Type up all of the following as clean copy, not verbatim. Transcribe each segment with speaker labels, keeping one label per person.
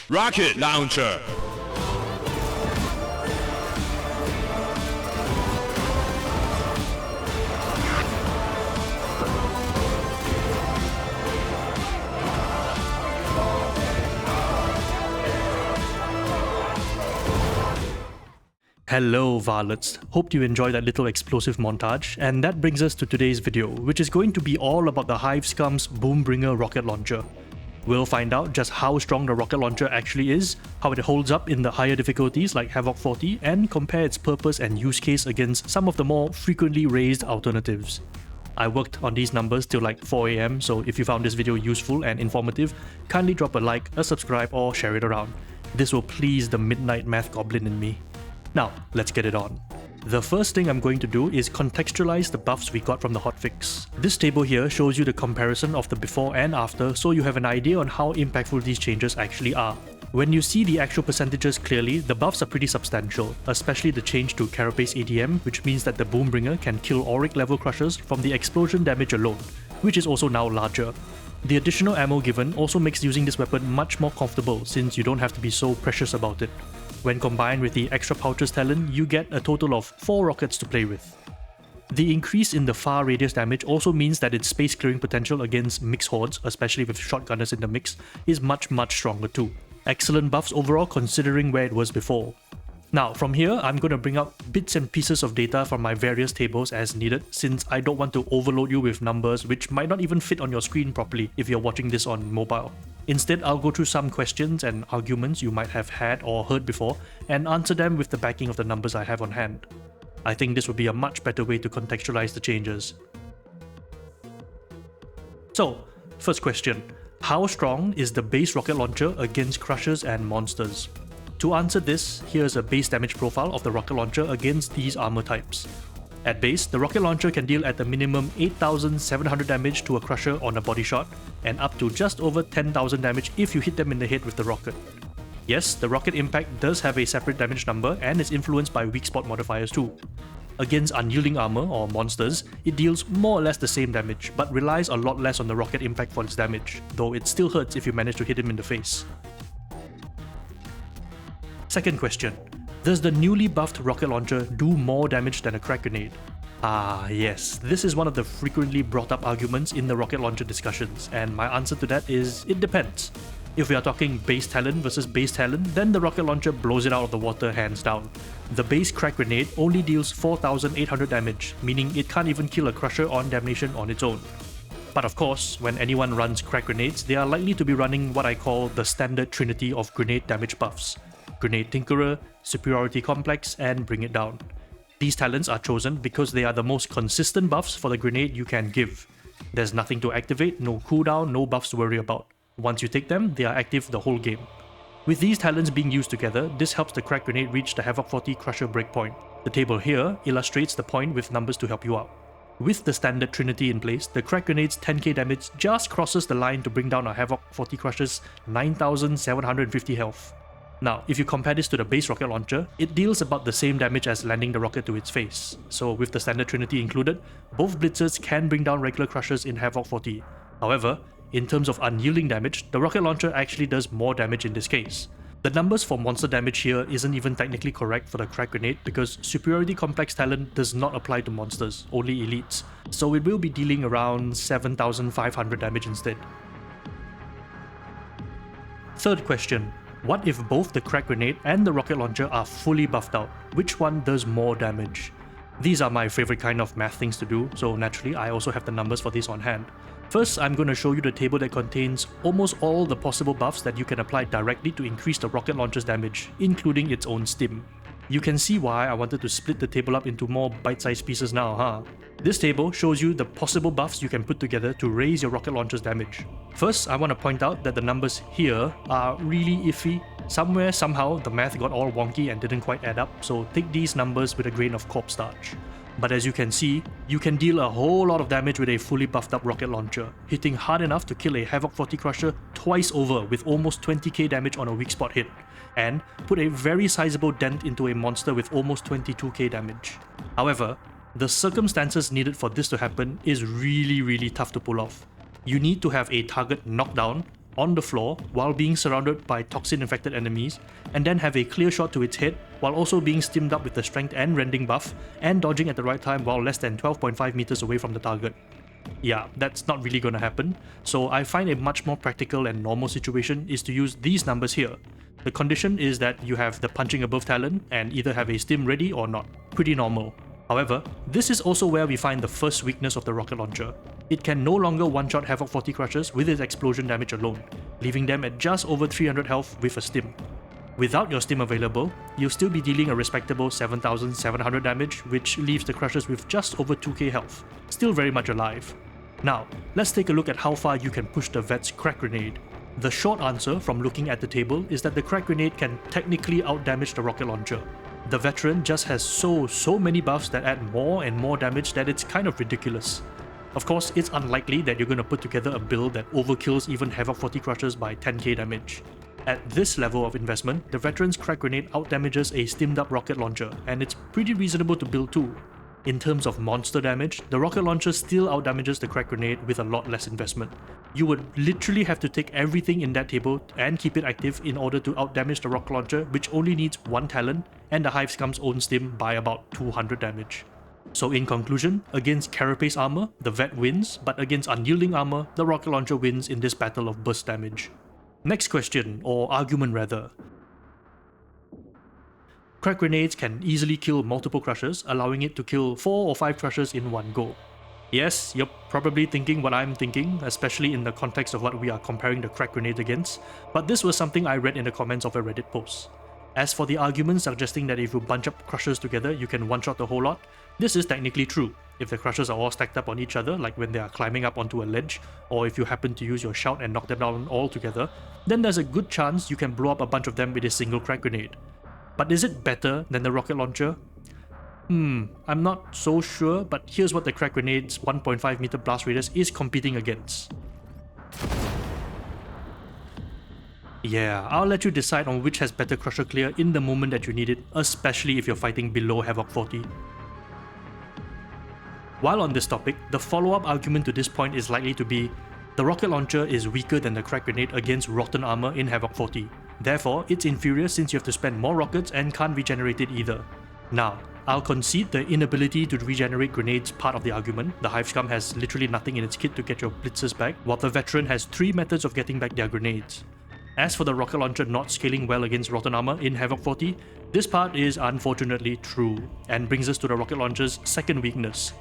Speaker 1: Rocket Launcher.
Speaker 2: Hello Varlets, hoped you enjoyed that little explosive montage, and that brings us to today's video, which is going to be all about the Hive Scum's Boombringer rocket launcher. We'll find out just how strong the rocket launcher actually is, how it holds up in the higher difficulties like Havoc40, and compare its purpose and use case against some of the more frequently raised alternatives. I worked on these numbers till like 4 AM, so if you found this video useful and informative, kindly drop a like, a subscribe, or share it around. This will please the midnight math goblin in me. Now, let's get it on. The first thing I'm going to do is contextualize the buffs we got from the hotfix. This table here shows you the comparison of the before and after, so you have an idea on how impactful these changes actually are. When you see the actual percentages clearly, the buffs are pretty substantial, especially the change to Carapace ADM, which means that the Boombringer can kill Auric level crushers from the explosion damage alone, which is also now larger. The additional ammo given also makes using this weapon much more comfortable since you don't have to be so precious about it. When combined with the extra pouches talent, you get a total of 4 rockets to play with. The increase in the far radius damage also means that its space clearing potential against mixed hordes, especially with shotgunners in the mix, is much stronger too. Excellent buffs overall considering where it was before. Now from here, I'm going to bring up bits and pieces of data from my various tables as needed, since I don't want to overload you with numbers which might not even fit on your screen properly if you're watching this on mobile. Instead, I'll go through some questions and arguments you might have had or heard before and answer them with the backing of the numbers I have on hand. I think this would be a much better way to contextualize the changes. So, first question. How strong is the base rocket launcher against crushers and monsters? To answer this, here's a base damage profile of the rocket launcher against these armor types. At base, the rocket launcher can deal at a minimum 8,700 damage to a crusher on a body shot, and up to just over 10,000 damage if you hit them in the head with the rocket. Yes, the rocket impact does have a separate damage number and is influenced by weak spot modifiers too. Against unyielding armor or monsters, it deals more or less the same damage, but relies a lot less on the rocket impact for its damage, though it still hurts if you manage to hit him in the face. Second question. Does the newly buffed rocket launcher do more damage than a Krak grenade? Ah yes, this is one of the frequently brought up arguments in the rocket launcher discussions, and my answer to that is it depends. If we are talking base talent versus base talent, then the rocket launcher blows it out of the water hands down. The base Krak grenade only deals 4,800 damage, meaning it can't even kill a crusher on damnation on its own. But of course, when anyone runs Krak grenades, they are likely to be running what I call the standard trinity of grenade damage buffs. Grenade Tinkerer, Superiority Complex, and Bring It Down. These talents are chosen because they are the most consistent buffs for the grenade you can give. There's nothing to activate, no cooldown, no buffs to worry about. Once you take them, they are active the whole game. With these talents being used together, this helps the Krak grenade reach the Havoc40 Crusher breakpoint. The table here illustrates the point with numbers to help you out. With the standard trinity in place, the Krak grenade's 10k damage just crosses the line to bring down a Havoc40 Crusher's 9,750 health. Now, if you compare this to the base rocket launcher, it deals about the same damage as landing the rocket to its face. So with the standard trinity included, both blitzers can bring down regular crushers in Havoc40. However, in terms of unyielding damage, the rocket launcher actually does more damage in this case. The numbers for monster damage here isn't even technically correct for the Krak grenade because Superiority Complex talent does not apply to monsters, only elites, so it will be dealing around 7,500 damage instead. Third question. What if both the Krak grenade and the rocket launcher are fully buffed out? Which one does more damage? These are my favorite kind of math things to do, so naturally I also have the numbers for this on hand. First, I'm going to show you the table that contains almost all the possible buffs that you can apply directly to increase the rocket launcher's damage, including its own stim. You can see why I wanted to split the table up into more bite-sized pieces now, huh? This table shows you the possible buffs you can put together to raise your rocket launcher's damage. First, I want to point out that the numbers here are really iffy. Somewhere, somehow, the math got all wonky and didn't quite add up, so take these numbers with a grain of cornstarch. But as you can see, you can deal a whole lot of damage with a fully buffed up rocket launcher, hitting hard enough to kill a Havoc40 Crusher twice over with almost 20k damage on a weak spot hit, and put a very sizable dent into a monster with almost 22k damage. However, the circumstances needed for this to happen is really tough to pull off. You need to have a target knockdown, on the floor while being surrounded by toxin-infected enemies, and then have a clear shot to its head while also being stimmed up with the strength and rending buff, and dodging at the right time while less than 12.5 meters away from the target. Yeah, that's not really gonna happen, so I find a much more practical and normal situation is to use these numbers here. The condition is that you have the punching above talent and either have a stim ready or not. Pretty normal. However, this is also where we find the first weakness of the rocket launcher. It can no longer one-shot Havoc 40 Crushers with its explosion damage alone, leaving them at just over 300 health with a stim. Without your stim available, you'll still be dealing a respectable 7,700 damage, which leaves the Crushers with just over 2k health, still very much alive. Now, let's take a look at how far you can push the Vet's Krak Grenade. The short answer from looking at the table is that the Krak Grenade can technically outdamage the rocket launcher. The veteran just has so many buffs that add more and more damage that it's kind of ridiculous. Of course, it's unlikely that you're going to put together a build that overkills even Havoc 40 Crushers by 10k damage. At this level of investment, the veteran's Krak Grenade outdamages a stimmed up rocket launcher, and it's pretty reasonable to build too. In terms of monster damage, the rocket launcher still outdamages the Krak Grenade with a lot less investment. You would literally have to take everything in that table and keep it active in order to outdamage the rocket launcher, which only needs 1 talent, and the Hive Scum's own stim by about 200 damage. So in conclusion, against Carapace armor, the Vet wins, but against unyielding armor, the rocket launcher wins in this battle of burst damage. Next question, or argument rather. Krak Grenades can easily kill multiple Crushers, allowing it to kill 4 or 5 Crushers in one go. Yes, you're probably thinking what I'm thinking, especially in the context of what we are comparing the Krak Grenades against, but this was something I read in the comments of a Reddit post. As for the argument suggesting that if you bunch up Crushers together, you can one-shot the whole lot, this is technically true. If the Crushers are all stacked up on each other, like when they are climbing up onto a ledge, or if you happen to use your shout and knock them down all together, then there's a good chance you can blow up a bunch of them with a single Krak Grenade. But is it better than the rocket launcher? I'm not so sure, but here's what the Krak Grenade's 1.5 meter blast radius is competing against. Yeah, I'll let you decide on which has better Crusher clear in the moment that you need it, especially if you're fighting below Havoc 40. While on this topic, the follow-up argument to this point is likely to be, the rocket launcher is weaker than the Krak Grenade against rotten armor in Havoc 40. Therefore, it's inferior since you have to spend more rockets and can't regenerate it either. Now, I'll concede the inability to regenerate grenades part of the argument. The Hive Scum has literally nothing in its kit to get your blitzers back, while the veteran has 3 methods of getting back their grenades. As for the rocket launcher not scaling well against rotten armor in Havoc 40, this part is unfortunately true, and brings us to the rocket launcher's second weakness.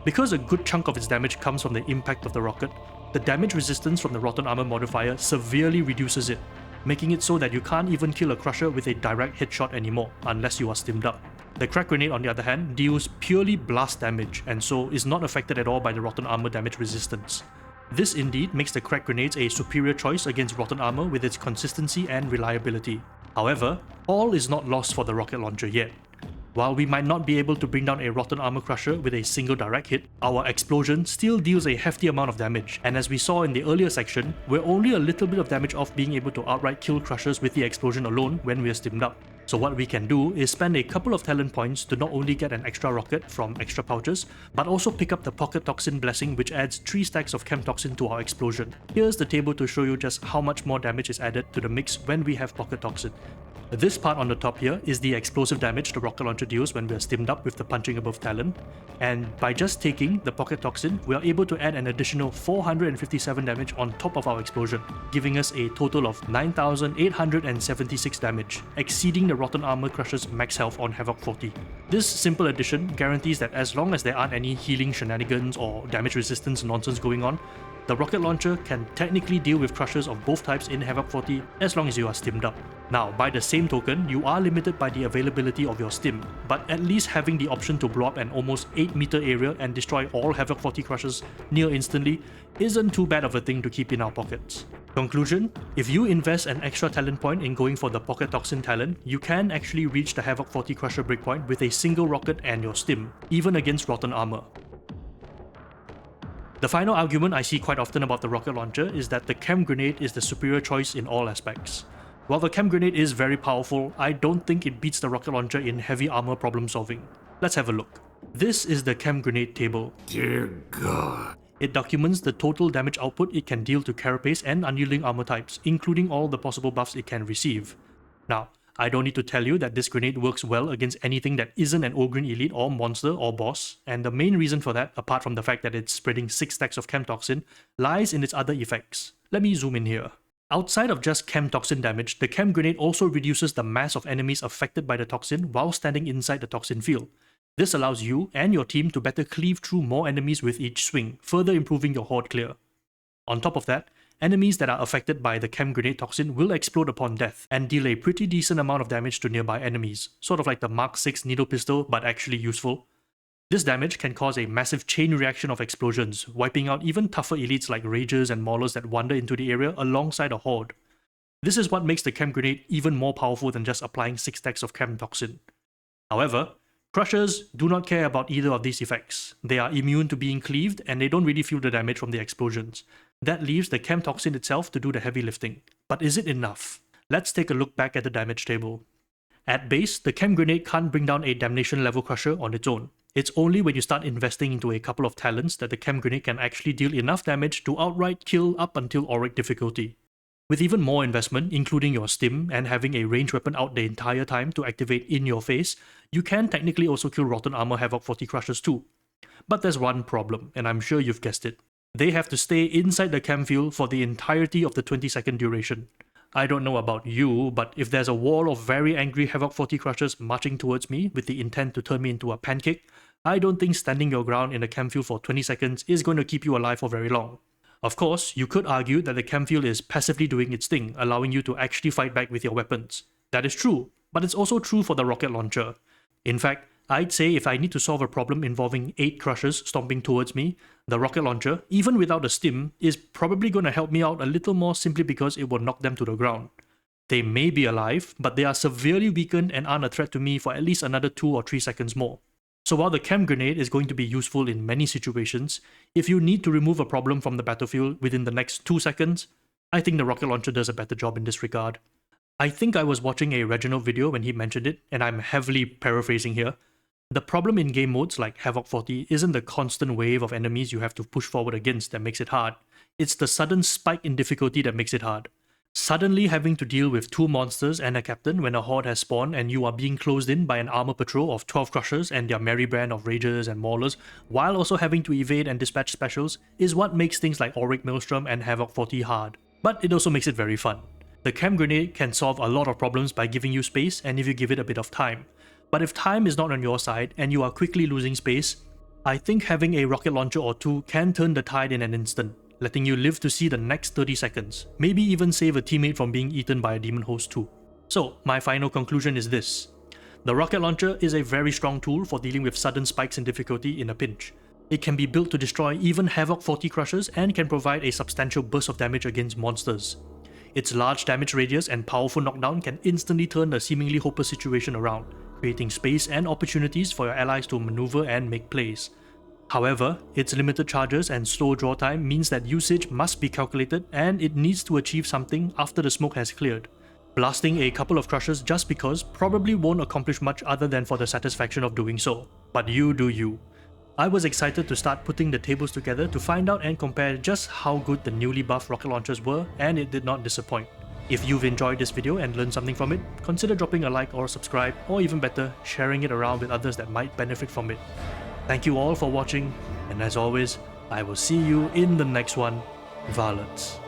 Speaker 2: Because a good chunk of its damage comes from the impact of the rocket, the damage resistance from the rotten armor modifier severely reduces it, making it so that you can't even kill a Crusher with a direct headshot anymore, unless you are stimmed up. The Krak Grenade, on the other hand, deals purely blast damage, and so is not affected at all by the rotten armor damage resistance. This indeed makes the Krak Grenades a superior choice against rotten armor with its consistency and reliability. However, all is not lost for the rocket launcher yet. While we might not be able to bring down a rotten armor Crusher with a single direct hit, our explosion still deals a hefty amount of damage, and as we saw in the earlier section, we're only a little bit of damage off being able to outright kill Crushers with the explosion alone when we're stimmed up. So what we can do is spend a couple of talent points to not only get an extra rocket from extra pouches, but also pick up the Pocket Toxin blessing, which adds 3 stacks of Chem Toxin to our explosion. Here's the table to show you just how much more damage is added to the mix when we have Pocket Toxin. This part on the top here is the explosive damage the rocket launcher deals when we are stimmed up with the punching above talent, and by just taking the Pocket Toxin, we are able to add an additional 457 damage on top of our explosion, giving us a total of 9,876 damage, exceeding the rotten armor Crusher's max health on Havoc 40. This simple addition guarantees that as long as there aren't any healing shenanigans or damage resistance nonsense going on, the rocket launcher can technically deal with Crushers of both types in Havoc 40 as long as you are stimmed up. Now, by the same token, you are limited by the availability of your stim, but at least having the option to blow up an almost 8 meter area and destroy all Havoc 40 Crushers near instantly isn't too bad of a thing to keep in our pockets. Conclusion: if you invest an extra talent point in going for the Pocket Toxin talent, you can actually reach the Havoc 40 Crusher breakpoint with a single rocket and your stim, even against rotten armor. The final argument I see quite often about the rocket launcher is that the Chem Grenade is the superior choice in all aspects. While the Chem Grenade is very powerful, I don't think it beats the rocket launcher in heavy armor problem solving. Let's have a look. This is the Chem Grenade table.
Speaker 1: Dear God.
Speaker 2: It documents the total damage output it can deal to carapace and unyielding armor types, including all the possible buffs it can receive. Now, I don't need to tell you that this grenade works well against anything that isn't an Ogre elite or monster or boss, and the main reason for that, apart from the fact that it's spreading 6 stacks of Chem Toxin, lies in its other effects. Let me zoom in here. Outside of just Chem Toxin damage, the Chem Grenade also reduces the mass of enemies affected by the toxin while standing inside the toxin field. This allows you and your team to better cleave through more enemies with each swing, further improving your horde clear. On top of that, enemies that are affected by the Chem Grenade toxin will explode upon death and deal a pretty decent amount of damage to nearby enemies, sort of like the Mark 6 needle pistol but actually useful. This damage can cause a massive chain reaction of explosions, wiping out even tougher elites like Ragers and Maulers that wander into the area alongside a horde. This is what makes the Chem Grenade even more powerful than just applying 6 stacks of Chem Toxin. However, Crushers do not care about either of these effects. They are immune to being cleaved and they don't really feel the damage from the explosions. That leaves the Chem Toxin itself to do the heavy lifting. But is it enough? Let's take a look back at the damage table. At base, the Chem Grenade can't bring down a Damnation level Crusher on its own. It's only when you start investing into a couple of talents that the Chem Grenade can actually deal enough damage to outright kill up until Auric difficulty. With even more investment, including your stim and having a ranged weapon out the entire time to activate in your face, you can technically also kill Rotten Armor Havoc40 Crushers too. But there's one problem, and I'm sure you've guessed it. They have to stay inside the chem field for the entirety of the 20-second duration. I don't know about you, but if there's a wall of very angry Havoc40 Crushers marching towards me with the intent to turn me into a pancake, I don't think standing your ground in the chem field for 20 seconds is going to keep you alive for very long. Of course, you could argue that the chem field is passively doing its thing, allowing you to actually fight back with your weapons. That is true, but it's also true for the rocket launcher. In fact, I'd say if I need to solve a problem involving 8 Crushers stomping towards me, the rocket launcher, even without a stim, is probably going to help me out a little more simply because it will knock them to the ground. They may be alive, but they are severely weakened and aren't a threat to me for at least another 2 or 3 seconds more. So while the Chem Grenade is going to be useful in many situations, if you need to remove a problem from the battlefield within the next 2 seconds, I think the rocket launcher does a better job in this regard. I think I was watching a Reginald video when he mentioned it, and I'm heavily paraphrasing here. The problem in game modes like Havoc40 isn't the constant wave of enemies you have to push forward against that makes it hard. It's the sudden spike in difficulty that makes it hard. Suddenly having to deal with 2 monsters and a captain when a horde has spawned and you are being closed in by an armor patrol of 12 Crushers and their merry band of Ragers and Maulers, while also having to evade and dispatch specials, is what makes things like Auric Maelstrom and Havoc40 hard. But it also makes it very fun. The Chem Grenade can solve a lot of problems by giving you space and if you give it a bit of time. But if time is not on your side and you are quickly losing space, I think having a rocket launcher or 2 can turn the tide in an instant, letting you live to see the next 30 seconds, maybe even save a teammate from being eaten by a demon host too. So, my final conclusion is this. The rocket launcher is a very strong tool for dealing with sudden spikes in difficulty in a pinch. It can be built to destroy even Havoc40 Crushers and can provide a substantial burst of damage against monsters. Its large damage radius and powerful knockdown can instantly turn a seemingly hopeless situation around, creating space and opportunities for your allies to maneuver and make plays. However, its limited charges and slow draw time means that usage must be calculated and it needs to achieve something after the smoke has cleared. Blasting a couple of Crushers just because probably won't accomplish much other than for the satisfaction of doing so. But you do you. I was excited to start putting the tables together to find out and compare just how good the newly buffed rocket launchers were, and it did not disappoint. If you've enjoyed this video and learned something from it, consider dropping a like or subscribe, or even better, sharing it around with others that might benefit from it. Thank you all for watching, and as always, I will see you in the next one. Varlets.